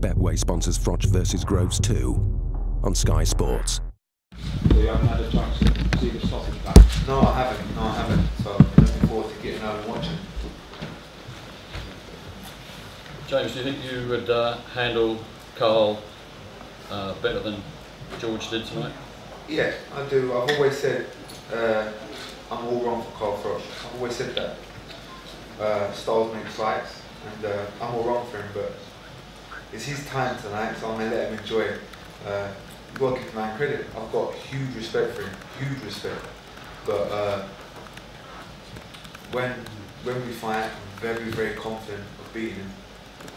Betway sponsors Froch versus Groves 2 on Sky Sports. So you haven't had a chance to see the stoppage back? No, I haven't. So I'm looking forward to getting home and watching. James, do you think you would handle Carl better than George did tonight? Yeah, I do. I've always said I'm all wrong for Carl Froch. I've always said that. Styles make fights, and I'm all wrong for him, but it's his time tonight, so I'm going to let him enjoy it. You've got to give the man credit. I've got huge respect for him, huge respect. But when we fight, I'm very, very confident of beating him.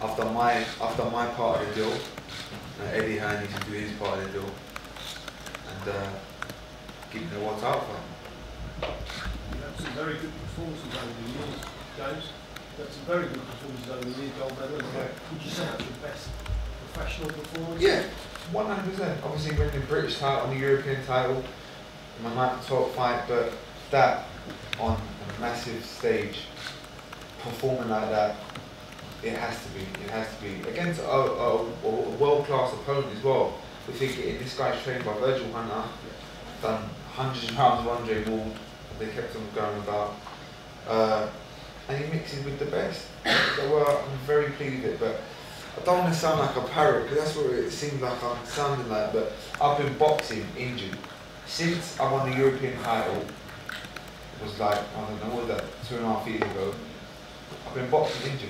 I've done my part of the deal. Eddie Hearn needs to do his part of the deal, and keep the water out for him. That's some very good performances over the years, James. That's some very good performances over the years, gold medal. Yeah. Would you say that's your best professional performance? Yeah, 100%. Obviously winning the British title, the European title, my 9th 12th fight, but that on a massive stage, performing like that, it has to be against a world-class opponent as well. We're thinking this guy's trained by Virgil Hunter, done hundreds of rounds of Andre Wall, they kept him going about, and he mixes with the best. So I'm very pleased with it, but I don't want to sound like a parrot, because that's what it seems like I'm sounding like, but I've been boxing injured. Since I won the European title, it was like, I don't know, what was that, 2.5 years ago, I've been boxing injured.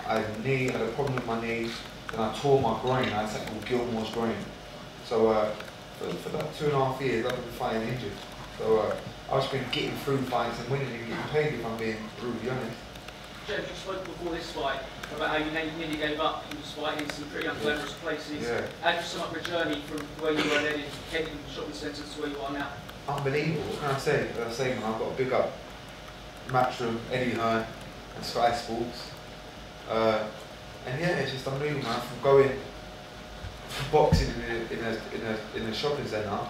I had a problem with my knee, then I tore my groin. I had something called Gilmore's groin. So for that 2.5 years, I've been fighting injured. So I've just been getting through fights and winning and getting paid, if I'm being brutally honest. James, you spoke before this fight about how you nearly gave up. You was fighting in some pretty unglamorous places. Yeah. How do you sum up your journey from where you were then in Kensington shopping centres to where you are now? Unbelievable. What can I say? As I say, man, I've got to big up Matchroom, Eddie Hearn, and Sky Sports. And yeah, it's just unbelievable, man. From going from boxing in a shopping centre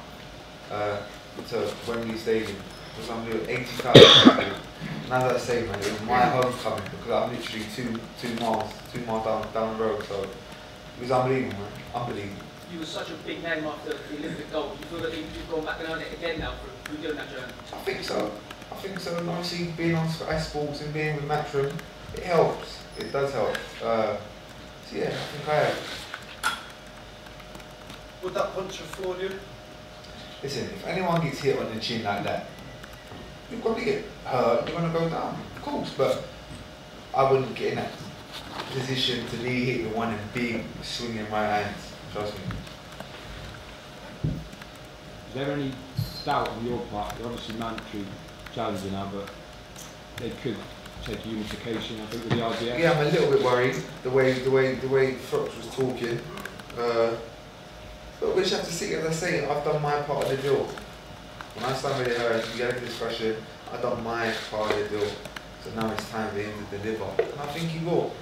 to Wembley Stadium, it was unbelievable. 80,000 people. And as I say, man, it was my homecoming because I'm literally two miles down the road. So it was unbelievable, man. Unbelievable. You were such a big name after the Olympic gold. Do you feel that you've gone back and earned it again now for doing that journey? I think so. And obviously being on Sky Sports and being with Matchroom, it helps. It does help. So yeah, I think I have. Would that punch have floored you? Listen, if anyone gets hit on the chin like that, you're going to get hurt, you're going to go down, of course, but I wouldn't get in that position to be hit with one of the big swinging right hands, trust me. Is there any doubt on your part? You're obviously mandatory challenging now, but they could take a unification, I think, with the RBF. Yeah, I'm a little bit worried the way Froch was talking. But we just have to see, as I say, I've done my part of the deal. When I started with her, we had a discussion, I've done my part of the deal. So now it's time for him to deliver. And I think he will.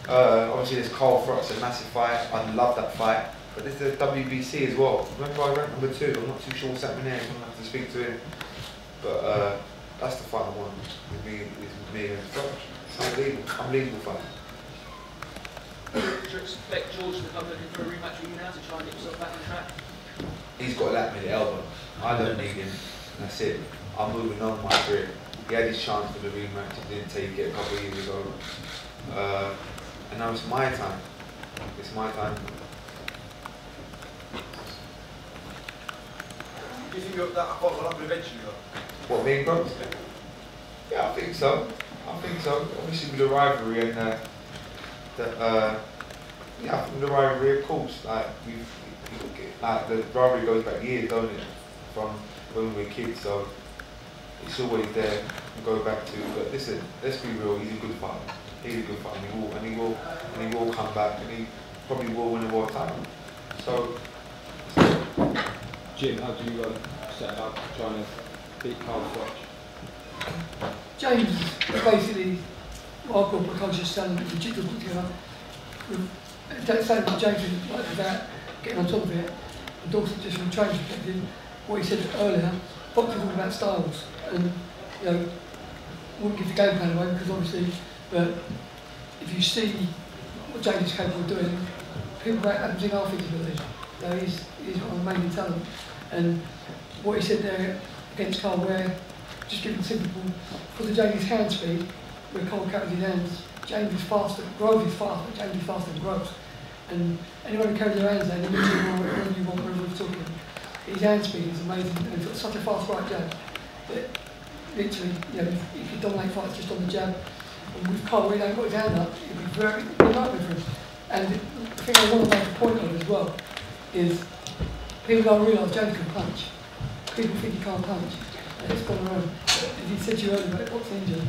Obviously there's Carl Froch, a massive fight. I love that fight. But there's the WBC as well. Remember I ranked number 2, I'm not too sure what's happening there, I'm going to have to speak to him. But that's the fight I want with me and Froch. It's unbelievable fight. Do you expect George to come looking for a rematch with you now to try and get himself back on track? He's got a lap in the elbow. I don't need him. That's it. I'm moving on with my career. He had his chance for the rematch. He didn't take it a couple of years ago. And now it's my time. It's my time. Do you think that fight will happen eventually, though? What, me and Groves? Yeah, I think so. Obviously with the rivalry and yeah, I think the rivalry, of course. Like the rivalry goes back years, don't it? From when we were kids, so it's always there. We go back to. But listen, let's be real. He's a good fighter. He's a good fighter, and he will come back, and he probably will win a world title. So. Jim, how do you set about trying to beat Carl Froch? James is basically what I've got precocious talent and the jiggle put together. That same with James is like that, getting on top of it. And also just from a training perspective, what he said earlier, boxing is all about styles. And you know, wouldn't give the game plan away because obviously, but if you see what James is capable of doing, people haven't seen our feasibility. So he's got an amazing talent. And what he said there against Carl, where, just giving simple, because of Jamie's hand speed, where Carl carries his hands, James is faster, Groves is faster, but James is faster than Groves. And anyone who carries their hands there, whatever you want, whatever we're talking, his hand speed is amazing, and he's got such a fast right jab that literally, you know, he could dominate fights just on the jab. And with Carl, when he ain't got his hand up, it'd be very nightmare for him. And the thing I want to make a point of as well is people don't realise James can punch. People think he can't punch. And it's gone around. As he said to you earlier about boxing injury,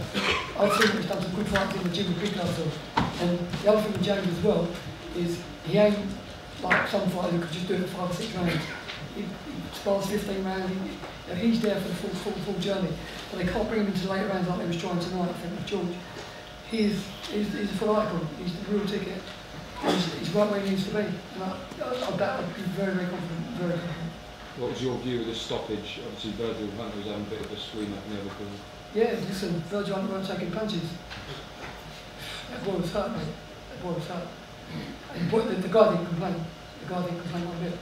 I've seen him done some good fights in the gym with big hustle. And the other thing with James as well is he ain't like some fighters who could just do it 5 or 6 rounds. He spars 15 rounds. He's there for the full journey. But they can't bring him into later rounds like they was trying tonight, I think, with George. He's a full icon. He's the real ticket. He's right where he needs to be. And I'd be very, very confident, very confident. What was your view of the stoppage? Obviously, Virgil Hunter was having a bit of a scream up in the other corner. Yeah, listen, Virgil Hunter weren't taking punches. That boy was hurt, mate. That boy was hurt. And the guy didn't complain. The guy didn't complain one bit.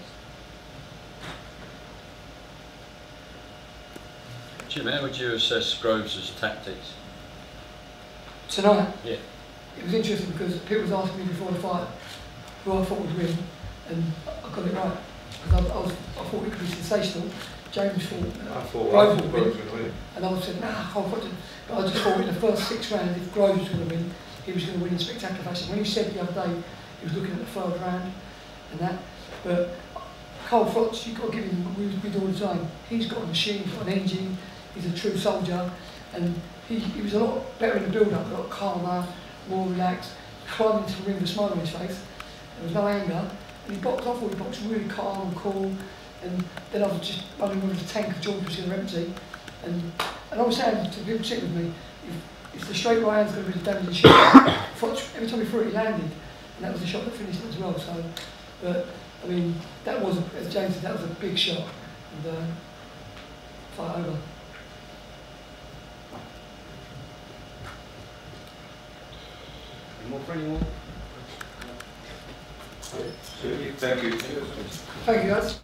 Jim, how would you assess Groves' tactics? Tonight? Yeah. It was interesting because people was asking me before the fight who I thought would win, and I got it right. Because I thought it could be sensational. James thought Groves would win. And I was saying, nah, I can't put it. But I just thought in the first 6 rounds, if Groves was going to win, he was going to win in spectacular fashion. When he said the other day, he was looking at the 3rd round and that. But Carl Froch, you've got to give him, we do all the time. He's got a machine, he's got an engine, he's a true soldier. And he was a lot better in the build-up, a lot calmer, more relaxed, climbing to the ring with a smile on his face. There was no anger. And he boxed off, he boxed really calm and cool. And then I was just running with the tank of George was going to empty. And I was saying to people sitting with me, if the straight right hand's going to be the damaging shot, every time he threw it, he landed. And that was the shot that finished it as well. So, but I mean, that was, as James said, that was a big shot. And fight over. Any more for anyone? Thank you. Thank you, guys.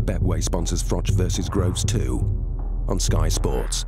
Betway sponsors Froch vs Groves 2 on Sky Sports.